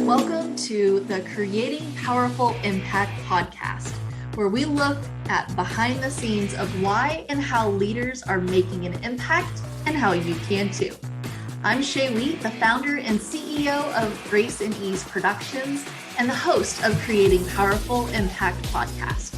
Welcome to the Creating Powerful Impact podcast, where we look at behind the scenes of why and how leaders are making an impact and how you can too. I'm Shay Wheat, the founder and CEO of Grace and Ease Productions and the host of Creating Powerful Impact podcast.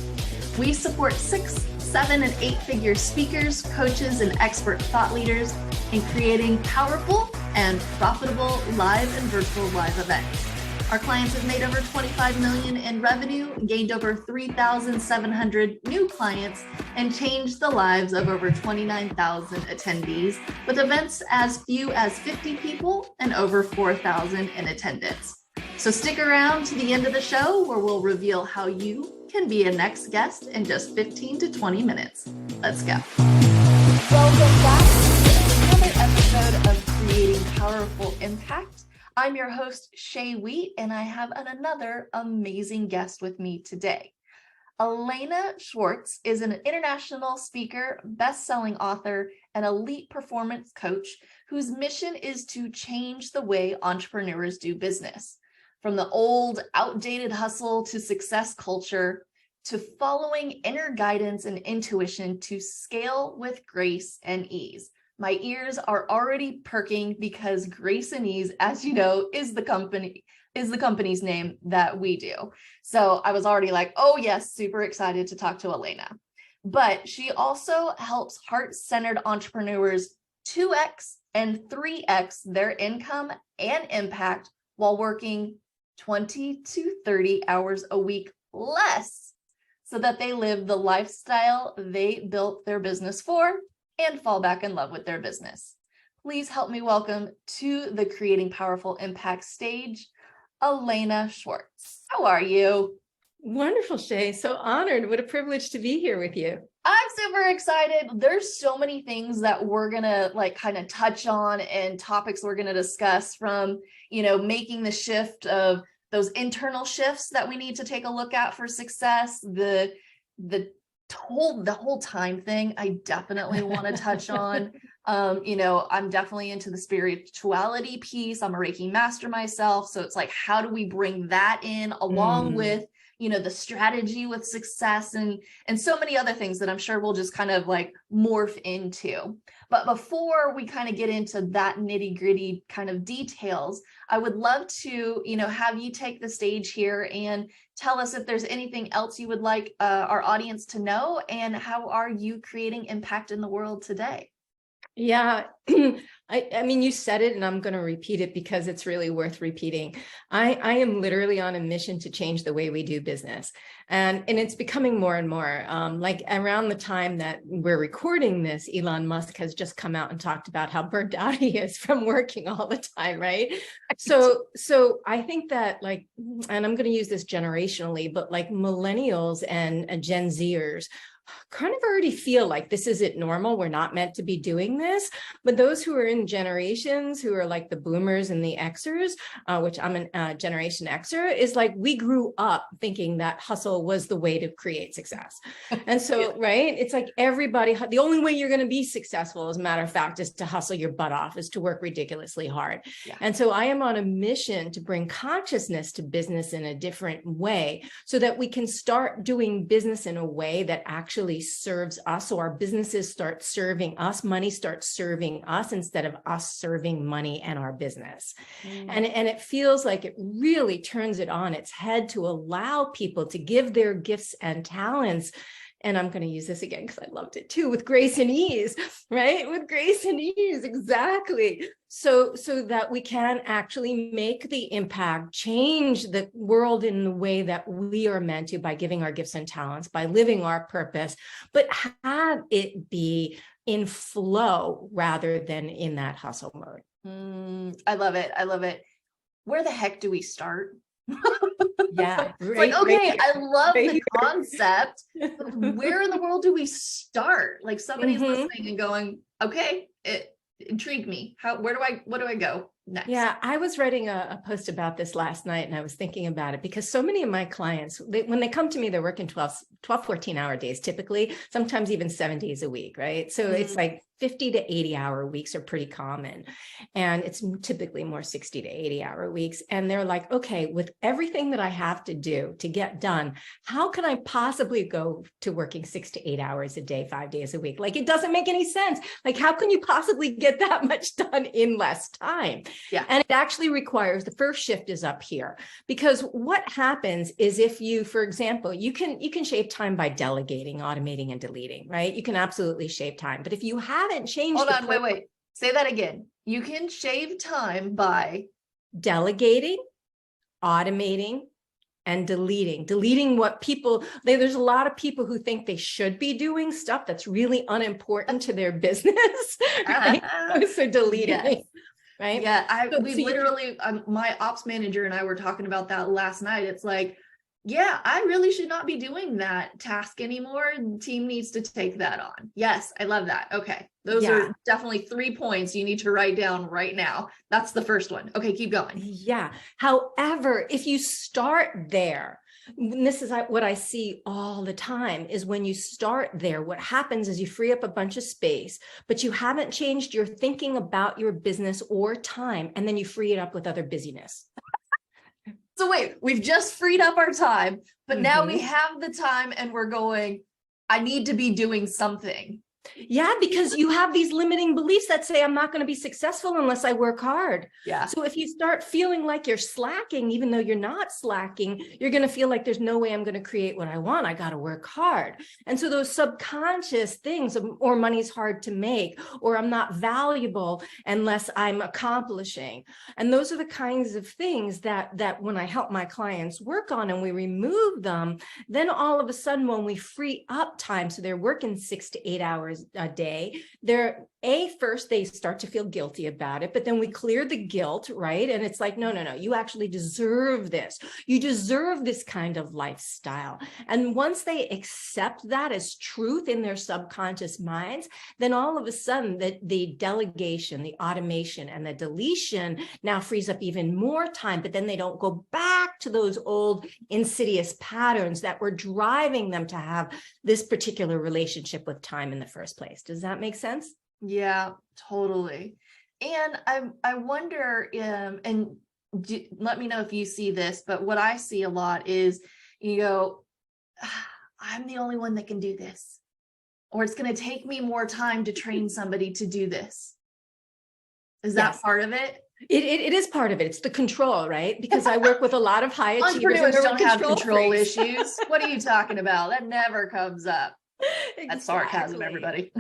We support 6, 7, and 8-figure speakers, coaches, and expert thought leaders in creating powerful and profitable live and virtual live events. Our clients have made over $25 million in revenue, gained over 3,700 new clients, and changed the lives of over 29,000 attendees, with events as few as 50 people and over 4,000 in attendance. So stick around to the end of the show where we'll reveal how you can be a next guest in just 15 to 20 minutes. Let's go. Welcome back to another episode of Creating Powerful Impact. I'm your host, Shay Wheat, and I have another amazing guest with me today. Alaina Schwartz is an international speaker, best-selling author, and elite performance coach whose mission is to change the way entrepreneurs do business. From the old, outdated hustle to success culture, to following inner guidance and intuition to scale with grace and ease. My ears are already perking because Grace and Ease, as you know, is the company's name that we do. So I was already like, oh yes, super excited to talk to Alaina. But she also helps heart-centered entrepreneurs 2x and 3x their income and impact while working 20 to 30 hours a week less so that they live the lifestyle they built their business for and fall back in love with their business. Please help me welcome to the Creating Powerful Impact stage, Alaina Schwartz. How are you? Wonderful, Shay. So honored. What a privilege to be here with you. I'm super excited. There's so many things that we're going to kind of touch on and topics we're going to discuss from, making the shift of those internal shifts that we need to take a look at for success, the whole time thing I definitely want to touch on. I'm definitely into the spirituality piece. I'm a Reiki master myself. So it's like, how do we bring that in along with, the strategy with success and so many other things that I'm sure we'll just kind of morph into. But before we kind of get into that nitty gritty kind of details, I would love to, have you take the stage here and tell us if there's anything else you would like our audience to know, and how are you creating impact in the world today? Yeah, I mean, you said it and I'm going to repeat it because it's really worth repeating. I am literally on a mission to change the way we do business. And it's becoming more and more around the time that we're recording this, Elon Musk has just come out and talked about how burnt out he is from working all the time, right? So I think that and I'm going to use this generationally, but millennials and Gen Zers kind of already feel like this isn't normal. We're not meant to be doing this. But those who are in generations who are like the boomers and the Xers, which I'm a Generation Xer, is we grew up thinking that hustle was the way to create success. And so, right, it's everybody, the only way you're going to be successful, as a matter of fact, is to hustle your butt off, is to work ridiculously hard. Yeah. And so I am on a mission to bring consciousness to business in a different way so that we can start doing business in a way that actually serves us, so our businesses start serving us, money starts serving us instead of us serving money and our business. And it feels like it really turns it on its head to allow people to give their gifts and talents. And I'm going to use this again because I loved it too, with grace and ease, right? With grace and ease, exactly. So that we can actually make the impact, change the world in the way that we are meant to by giving our gifts and talents, by living our purpose, but have it be in flow rather than in that hustle mode. I love it. I love it. Where the heck do we start? Yeah. I love the concept. Where in the world do we start? Somebody's listening and going, okay, it intrigued me. What do I go? next. Yeah, I was writing a post about this last night, and I was thinking about it because so many of my clients, when they come to me, they're working 12, 14-hour days, typically, sometimes even 7 days a week, right? So it's like 50 to 80-hour weeks are pretty common. And it's typically more 60 to 80-hour weeks. And they're like, okay, with everything that I have to do to get done, how can I possibly go to working 6 to 8 hours a day, 5 days a week? Like, it doesn't make any sense. Like, how can you possibly get that much done in less time? Yeah. And it actually requires, the first shift is up here, because what happens is if you, for example, you can shave time by delegating, automating, and deleting, right? You can absolutely shave time. But if you haven't changed, hold on, wait, say that again. You can shave time by delegating, automating, and deleting what people, there's a lot of people who think they should be doing stuff that's really unimportant to their business, right? So deleting it. Right. Yeah. We literally, my ops manager and I were talking about that last night. It's like, yeah, I really should not be doing that task anymore. The team needs to take that on. Yes. I love that. Okay. Those are definitely 3 points you need to write down right now. That's the first one. Okay. Keep going. Yeah. However, if you start there, this is what I see all the time, is when you start there, what happens is you free up a bunch of space, but you haven't changed your thinking about your business or time, and then you free it up with other busyness. So wait, we've just freed up our time, but now we have the time and we're going, I need to be doing something. Yeah, because you have these limiting beliefs that say, I'm not going to be successful unless I work hard. Yeah. So if you start feeling like you're slacking, even though you're not slacking, you're going to feel like there's no way I'm going to create what I want. I got to work hard. And so those subconscious things, or money's hard to make, or I'm not valuable unless I'm accomplishing. And those are the kinds of things that when I help my clients work on and we remove them, then all of a sudden when we free up time, so they're working 6 to 8 hours a day, first they start to feel guilty about it, but then we clear the guilt, right? And it's like, no, you actually deserve this. You deserve this kind of lifestyle. And once they accept that as truth in their subconscious minds, then all of a sudden the delegation, the automation, and the deletion now frees up even more time, but then they don't go back to those old insidious patterns that were driving them to have this particular relationship with time in the first place. Does that make sense? Yeah, totally. And I wonder, let me know if you see this, but what I see a lot is, you go, I'm the only one that can do this, or it's going to take me more time to train somebody to do this. Is that part of it? It is part of it. It's the control, right? Because I work with a lot of high achievers. Entrepreneurs don't have control issues. What are you talking about? That never comes up. Exactly. That's sarcasm, everybody.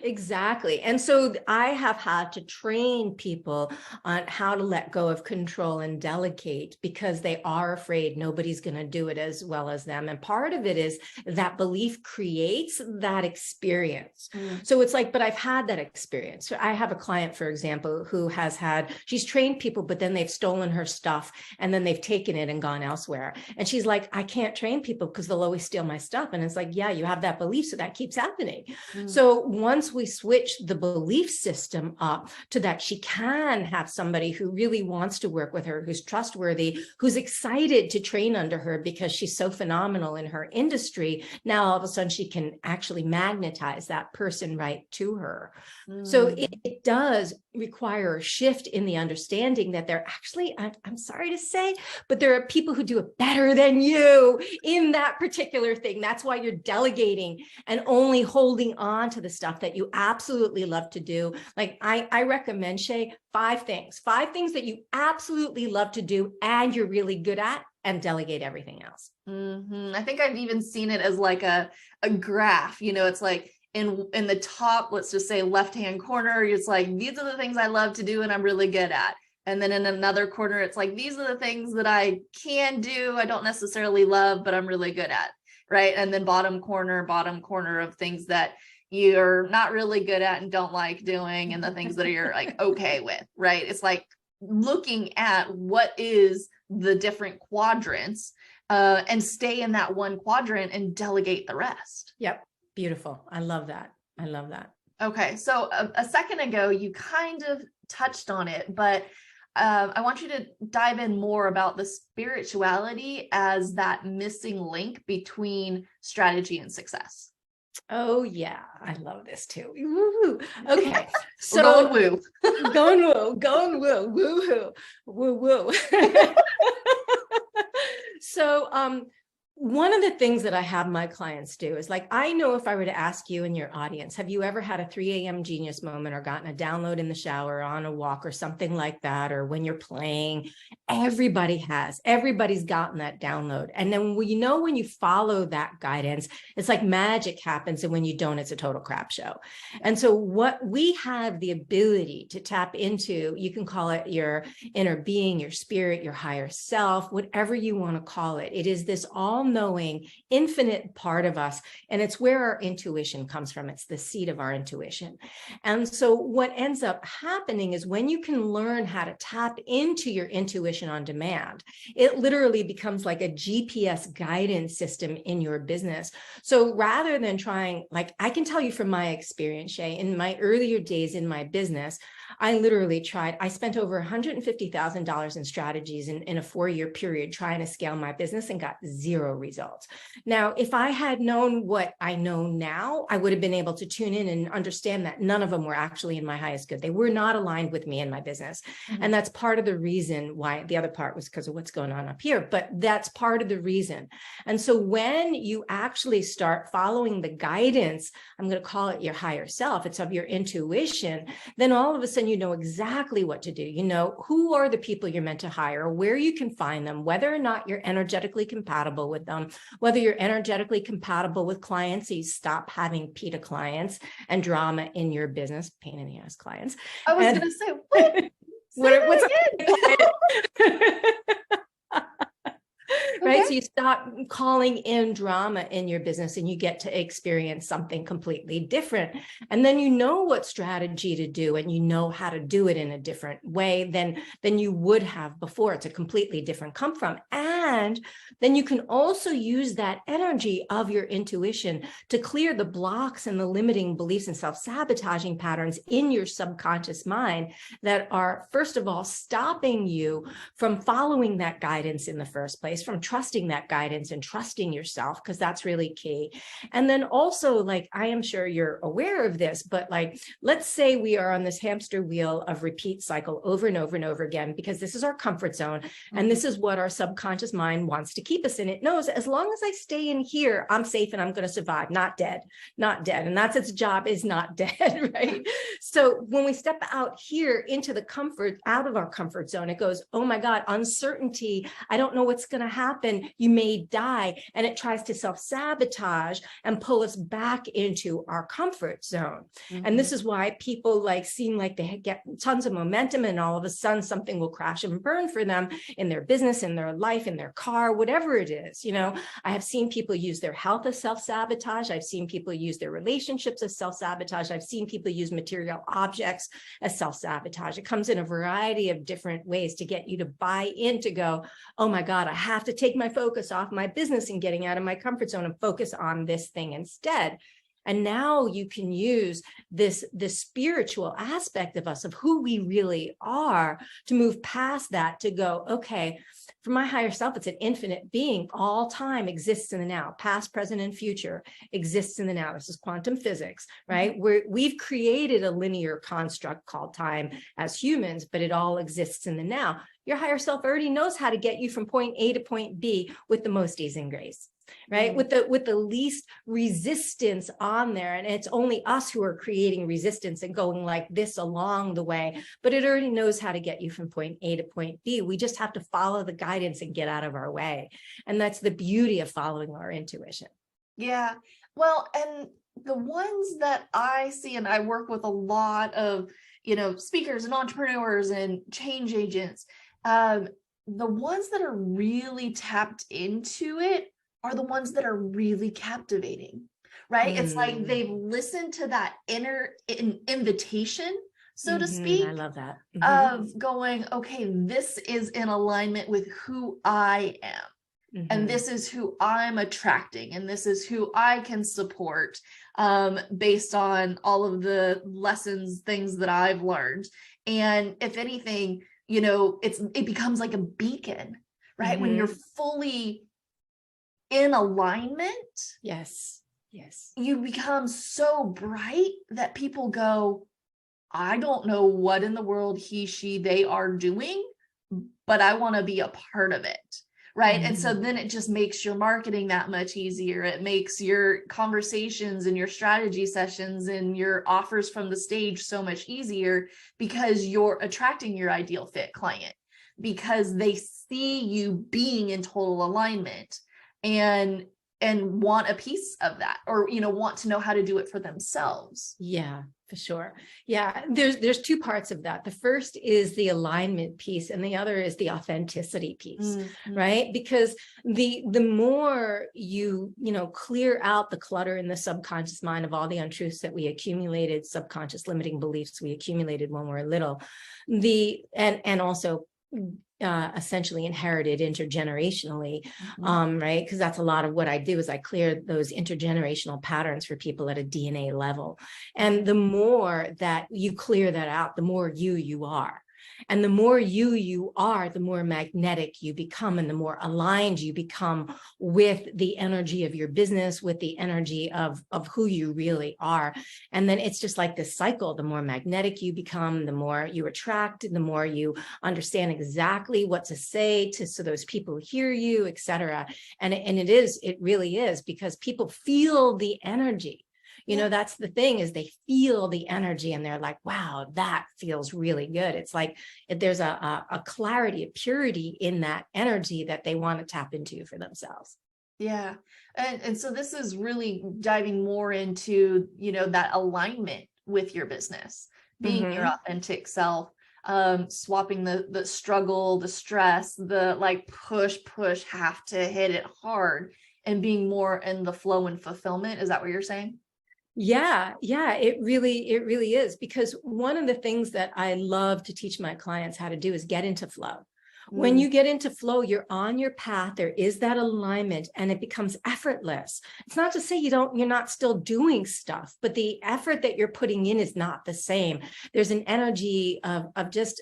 Exactly. And so I have had to train people on how to let go of control and delegate, because they are afraid nobody's going to do it as well as them. And part of it is that belief creates that experience. So it's like, but I've had that experience. So I have a client, for example, who she's trained people, but then they've stolen her stuff and then they've taken it and gone elsewhere. And she's like, I can't train people because they'll always steal my stuff. And it's like, yeah, you have that belief, so that keeps happening. So once we switch the belief system up to that she can have somebody who really wants to work with her, who's trustworthy, who's excited to train under her because she's so phenomenal in her industry, now all of a sudden she can actually magnetize that person right to her. So it does require a shift in the understanding that they're actually, I'm sorry to say, but there are people who do it better than you in that particular thing. That's why you're delegating and only holding on to the stuff that you absolutely love to do. Like I recommend, Shay, 5 things that you absolutely love to do and you're really good at, and delegate everything else. I think I've even seen it as like a graph. It's like in the top, let's just say left-hand corner, it's like, these are the things I love to do and I'm really good at. And then in another corner, it's like, these are the things that I can do, I don't necessarily love, but I'm really good at, right? And then bottom corner of things that you're not really good at and don't like doing, and the things that you're like okay with, right? It's like looking at what is the different quadrants and stay in that one quadrant and delegate the rest. Yep. Beautiful. I love that. Okay. So a second ago, you kind of touched on it, but I want you to dive in more about the spirituality as that missing link between strategy and success. Oh yeah, I love this too. Woo-hoo. Okay, We're so going woo. going woo, woo-hoo, woo woo. So one of the things that I have my clients do is, like, I know if I were to ask you in your audience, have you ever had a 3 a.m. genius moment or gotten a download in the shower or on a walk or something like that, or when you're playing? Everybody has. Everybody's gotten that download. And then when you follow that guidance, it's like magic happens. And when you don't, it's a total crap show. And so what we have the ability to tap into, you can call it your inner being, your spirit, your higher self, whatever you want to call it. It is this all-knowing, infinite part of us. And it's where our intuition comes from. It's the seat of our intuition. And so what ends up happening is, when you can learn how to tap into your intuition on demand, it literally becomes like a GPS guidance system in your business. So rather than trying, like, I can tell you from my experience, Shay, in my earlier days in my business, I literally I spent over $150,000 in strategies in a 4-year period trying to scale my business and got 0 results. Now, if I had known what I know now, I would have been able to tune in and understand that none of them were actually in my highest good. They were not aligned with me and my business. Mm-hmm. And that's part of the reason why. The other part was because of what's going on up here, but that's part of the reason. And so when you actually start following the guidance, I'm going to call it your higher self, it's of your intuition, then all of a sudden you know exactly what to do. You know who are the people you're meant to hire, where you can find them, whether or not you're energetically compatible with them, whether you're energetically compatible with clients, so you stop having PETA clients and drama in your business, pain in the ass clients. I was going to say, what? What's again? Right? Okay. So you stop calling in drama in your business and you get to experience something completely different. And then you know what strategy to do, and you know how to do it in a different way than you would have before. It's a completely different come from. And then you can also use that energy of your intuition to clear the blocks and the limiting beliefs and self-sabotaging patterns in your subconscious mind that are, first of all, stopping you from following that guidance in the first place, from trusting that guidance and trusting yourself, because that's really key. And then also, like, I am sure you're aware of this, but like, let's say we are on this hamster wheel of repeat cycle over and over and over again, because this is our comfort zone. And this is what our subconscious mind wants to keep us in. It knows, as long as I stay in here, I'm safe and I'm going to survive, not dead. And that's its job, is not dead, right? So when we step out here into the comfort, out of our comfort zone, it goes, oh my God, uncertainty. I don't know what's going to happen. You may die. And it tries to self-sabotage and pull us back into our comfort zone. Mm-hmm. And this is why people seem like they get tons of momentum, and all of a sudden something will crash and burn for them in their business, in their life, in their car, whatever it is. You know, I have seen people use their health as self-sabotage. I've seen people use their relationships as self-sabotage. I've seen people use material objects as self-sabotage. It comes in a variety of different ways to get you to buy in, to go, oh my God, I have to take my focus off my business and getting out of my comfort zone and focus on this thing instead. And now you can use this spiritual aspect of us, of who we really are, to move past that, to go, okay, for my higher self, it's an infinite being. All time exists in the now. Past, present, and future exists in the now. This is quantum physics, right? We've created a linear construct called time as humans, but it all exists in the now. Your higher self already knows how to get you from point A to point B with the most ease and grace. Right? With the least resistance on there. And it's only us who are creating resistance and going like this along the way, but it already knows how to get you from point A to point B. We just have to follow the guidance and get out of our way. And that's the beauty of following our intuition. Yeah. Well, and the ones that I see, and I work with a lot of, speakers and entrepreneurs and change agents, the ones that are really tapped into it are the ones that are really captivating, right? It's like they've listened to that inner invitation, so to speak. I love that. Of going, okay, this is in alignment with who I am. and this is who I'm attracting, and this is who I can support, based on all of the lessons, things that I've learned. And if anything, it becomes like a beacon, right? When you're fully in alignment. Yes. Yes. You become so bright that people go, I don't know what in the world he, she, they are doing, but I want to be a part of it. Right. And so then it just makes your marketing that much easier. It makes your conversations and your strategy sessions and your offers from the stage so much easier, because you're attracting your ideal fit client, because they see you being in total alignment and want a piece of that, or, want to know how to do it for themselves. Yeah, for sure. Yeah, there's two parts of that. The first is the alignment piece, and the other is the authenticity piece, right? Because the more you clear out the clutter in the subconscious mind of all the untruths that we accumulated, subconscious limiting beliefs we accumulated when we were little, and also essentially inherited intergenerationally, right? Because that's a lot of what I do, is I clear those intergenerational patterns for people at a DNA level. And the more that you clear that out, the more you are. And the more you are, the more magnetic you become, and the more aligned you become with the energy of your business, with the energy of who you really are. And then it's just like this cycle. The more magnetic you become, the more you attract, the more you understand exactly what to say so those people hear you, etc. And it really is, because people feel the energy. That's the thing, is they feel the energy and they're like, wow, that feels really good. It's like there's a clarity, a purity in that energy that they want to tap into for themselves. Yeah. And so this is really diving more into, that alignment with your business, being your authentic self, swapping the struggle, the stress, the like push, have to hit it hard, and being more in the flow and fulfillment. Is that what you're saying? Yeah, it really is, because one of the things that I love to teach my clients how to do is get into flow. When you get into flow, you're on your path. There is that alignment, and it becomes effortless. It's not to say you're not still doing stuff, but the effort that you're putting in is not the same. There's an energy of just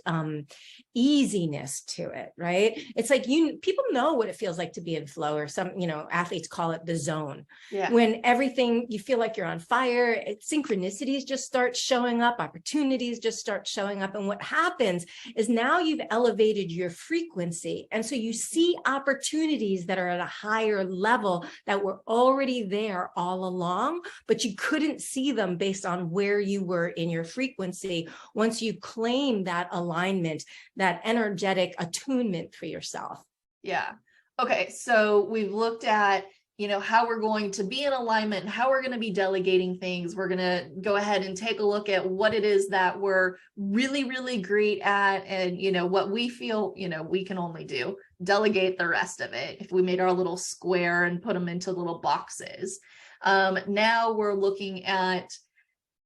easiness to it, right? It's like people know what it feels like to be in flow, or some, athletes call it the zone. Yeah. When everything, you feel like you're on fire, synchronicities just start showing up, opportunities just start showing up. And what happens is now you've elevated your frequency. And so you see opportunities that are at a higher level that were already there all along, but you couldn't see them based on where you were in your frequency. Once you claim that alignment, that energetic attunement for yourself. Yeah. Okay. So we've looked at, how we're going to be in alignment, and how we're going to be delegating things. We're going to go ahead and take a look at what it is that we're really, really great at, and, what we feel, we can only do. Delegate the rest of it. If we made our little square and put them into little boxes. Now we're looking at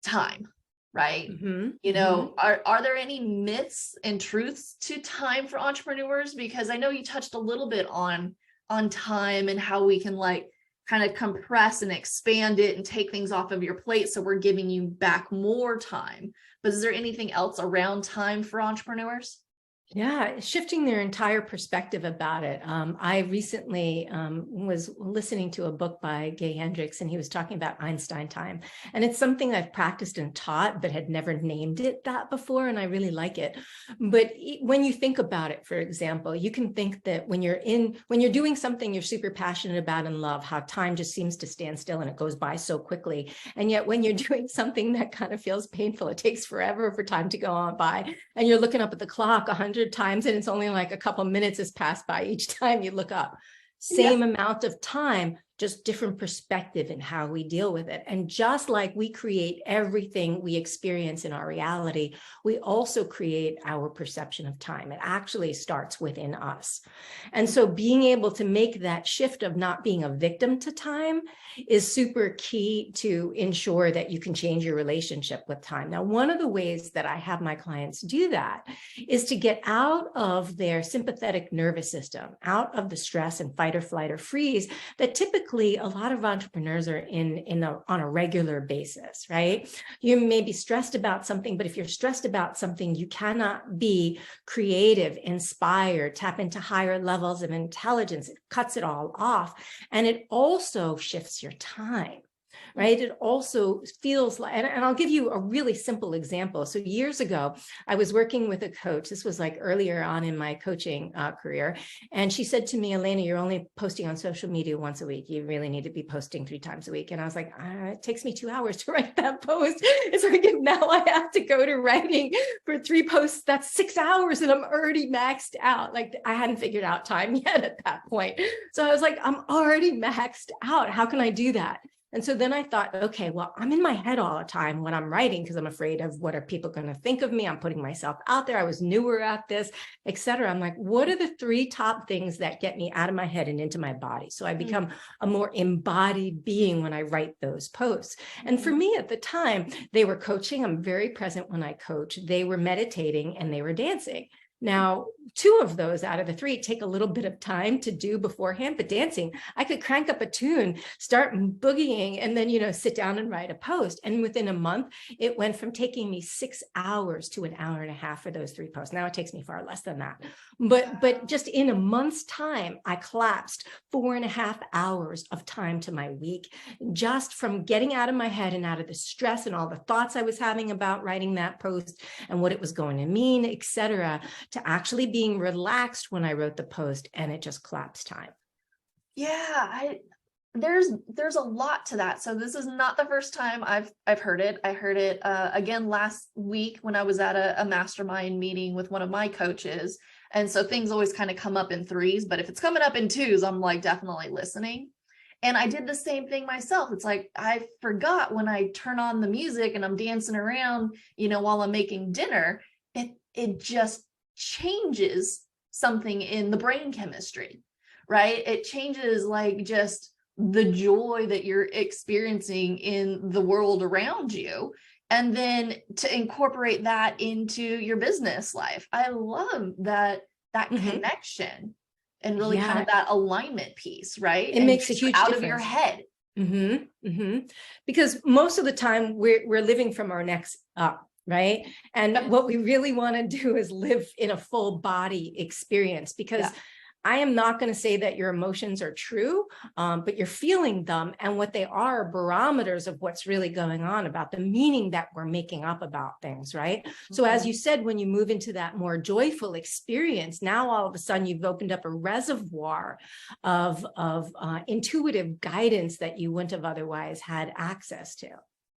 time, right? Are there any myths and truths to time for entrepreneurs? Because I know you touched a little bit on time and how we can kind of compress and expand it and take things off of your plate, so we're giving you back more time. But is there anything else around time for entrepreneurs? Yeah, shifting their entire perspective about it. I recently was listening to a book by Gay Hendricks, and he was talking about Einstein time. And it's something I've practiced and taught, but had never named it that before. And I really like it. But when you think about it, for example, you can think that when you're doing something you're super passionate about and love, how time just seems to stand still and it goes by so quickly. And yet when you're doing something that kind of feels painful, it takes forever for time to go on by. And you're looking up at the clock 100 times, and it's only like a couple minutes has passed by each time you look up. Same amount of time, just different perspective in how we deal with it. And just like we create everything we experience in our reality, we also create our perception of time. It actually starts within us. And so being able to make that shift of not being a victim to time is super key to ensure that you can change your relationship with time. Now, one of the ways that I have my clients do that is to get out of their sympathetic nervous system, out of the stress and fight or flight or freeze that typically a lot of entrepreneurs are on a regular basis, right? You may be stressed about something, but if you're stressed about something, you cannot be creative, inspired, tap into higher levels of intelligence. It cuts it all off. And it also shifts your time. Right. It also feels like, and I'll give you a really simple example. So years ago, I was working with a coach. This was like earlier on in my coaching career. And she said to me, Alaina, you're only posting on social media once a week. You really need to be posting 3 times a week. And I was like, it takes me 2 hours to write that post. It's like, if now I have to go to writing for 3 posts, that's 6 hours and I'm already maxed out. Like I hadn't figured out time yet at that point. So I was like, I'm already maxed out. How can I do that? And so then I thought, okay, well, I'm in my head all the time when I'm writing because I'm afraid of what are people going to think of me. I'm putting myself out there. I was newer at this, et cetera. I'm like, what are the 3 top things that get me out of my head and into my body? So I become a more embodied being when I write those posts. And for me at the time, they were coaching. I'm very present when I coach. They were meditating and they were dancing. Now, 2 of those out of the 3 take a little bit of time to do beforehand, but dancing, I could crank up a tune, start boogieing, and then, sit down and write a post. And within a month, it went from taking me 6 hours to an hour and a half for those 3 posts. Now it takes me far less than that. But just in a month's time, I collapsed 4.5 hours of time to my week, just from getting out of my head and out of the stress and all the thoughts I was having about writing that post and what it was going to mean, et cetera, to actually being relaxed when I wrote the post, and it just collapsed time. Yeah, there's a lot to that. So this is not the first time I've heard it. I heard it again last week when I was at a mastermind meeting with one of my coaches. And so things always kind of come up in 3s, but if it's coming up in 2s, I'm like definitely listening. And I did the same thing myself. It's like, I forgot when I turn on the music and I'm dancing around, while I'm making dinner, it just changes something in the brain chemistry, right? It changes like just the joy that you're experiencing in the world around you. And then to incorporate that into your business life. I love that connection and really kind of that alignment piece, right? It makes a huge out difference. of your head. Because most of the time we're living from our necks up. Right. And what we really want to do is live in a full body experience, because I am not going to say that your emotions are true, but you're feeling them. And what they are barometers of what's really going on, about the meaning that we're making up about things. Right. So as you said, when you move into that more joyful experience, now all of a sudden you've opened up a reservoir of intuitive guidance that you wouldn't have otherwise had access to.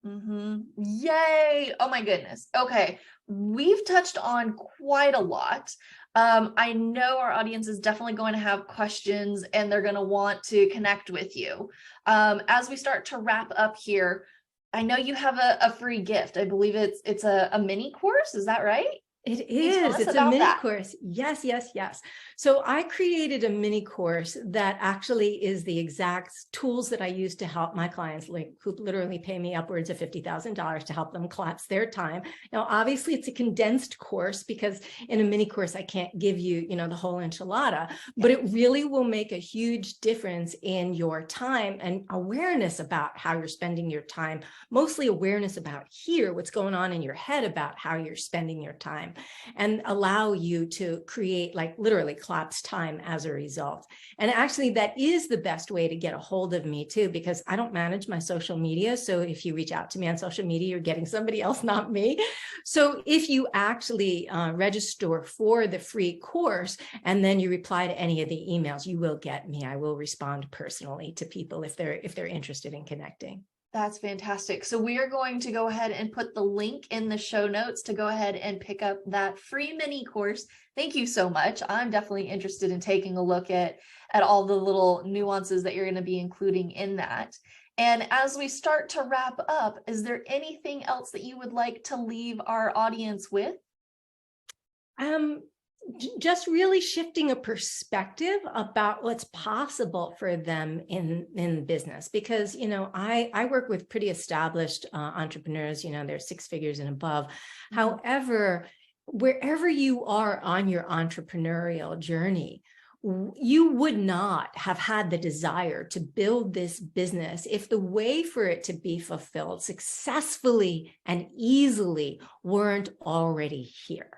Yay. Oh my goodness. Okay. We've touched on quite a lot. I know our audience is definitely going to have questions and they're going to want to connect with you. As we start to wrap up here, I know you have a free gift. I believe it's a mini course. Is that right? It is. It's a mini course. Yes. So I created a mini course that actually is the exact tools that I use to help my clients, like who literally pay me upwards of $50,000 to help them collapse their time. Now, obviously, it's a condensed course because in a mini course, I can't give you, the whole enchilada, but it really will make a huge difference in your time and awareness about how you're spending your time, mostly awareness about what's going on in your head about how you're spending your time, and allow you to create like literally collapse time as a result. And actually that is the best way to get a hold of me too, because I don't manage my social media. So if you reach out to me on social media, you're getting somebody else, not me. So if you actually register for the free course and then you reply to any of the emails, you will get me. I will respond personally to people if they're interested in connecting. That's fantastic. So we are going to go ahead and put the link in the show notes to go ahead and pick up that free mini course. Thank you so much. I'm definitely interested in taking a look at all the little nuances that you're going to be including in that. And as we start to wrap up, is there anything else that you would like to leave our audience with? Just really shifting a perspective about what's possible for them in business, because, I work with pretty established entrepreneurs, they're six figures and above. However, wherever you are on your entrepreneurial journey, you would not have had the desire to build this business if the way for it to be fulfilled successfully and easily weren't already here.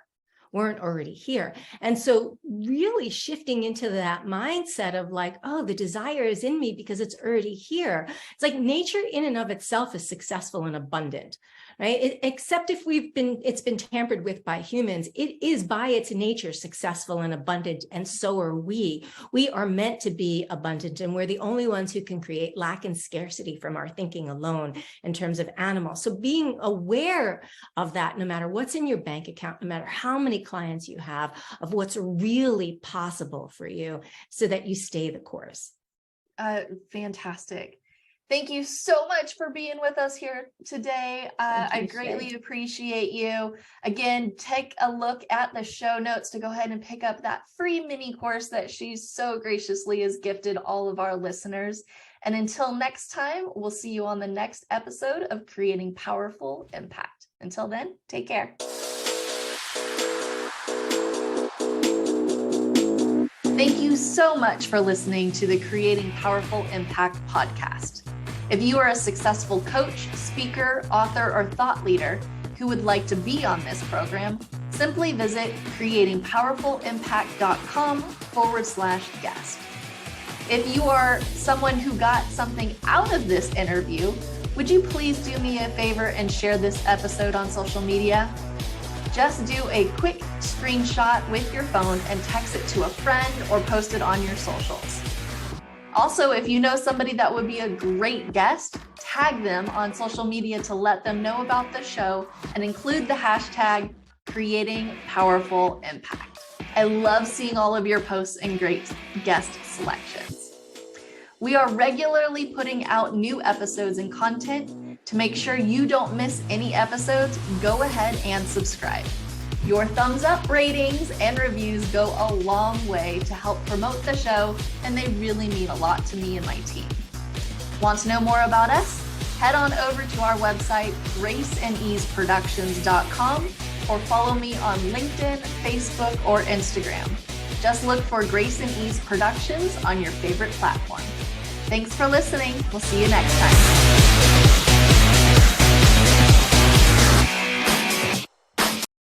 And so really shifting into that mindset of like, oh, the desire is in me because it's already here. It's like nature in and of itself is successful and abundant, right? Except if it's been tampered with by humans, it is by its nature successful and abundant. And so are we. We are meant to be abundant, and we're the only ones who can create lack and scarcity from our thinking alone in terms of animals. So being aware of that, no matter what's in your bank account, no matter how many clients you have, of what's really possible for you so that you stay the course. Fantastic. Thank you so much for being with us here today. I greatly appreciate you. Again, take a look at the show notes to go ahead and pick up that free mini course that she so graciously has gifted all of our listeners. And until next time, we'll see you on the next episode of Creating Powerful Impact. Until then, take care. Thank you so much for listening to the Creating Powerful Impact podcast. If you are a successful coach, speaker, author, or thought leader who would like to be on this program, simply visit creatingpowerfulimpact.com/guest. If you are someone who got something out of this interview, would you please do me a favor and share this episode on social media? Just do a quick screenshot with your phone and text it to a friend or post it on your socials. Also, if you know somebody that would be a great guest, tag them on social media to let them know about the show and include the hashtag Creating Powerful Impact. I love seeing all of your posts and great guest selections. We are regularly putting out new episodes and content. To make sure you don't miss any episodes, go ahead and subscribe. Your thumbs up, ratings, and reviews go a long way to help promote the show, and they really mean a lot to me and my team. Want to know more about us? Head on over to our website, graceandeaseproductions.com, or follow me on LinkedIn, Facebook, or Instagram. Just look for Grace and Ease Productions on your favorite platform. Thanks for listening. We'll see you next time.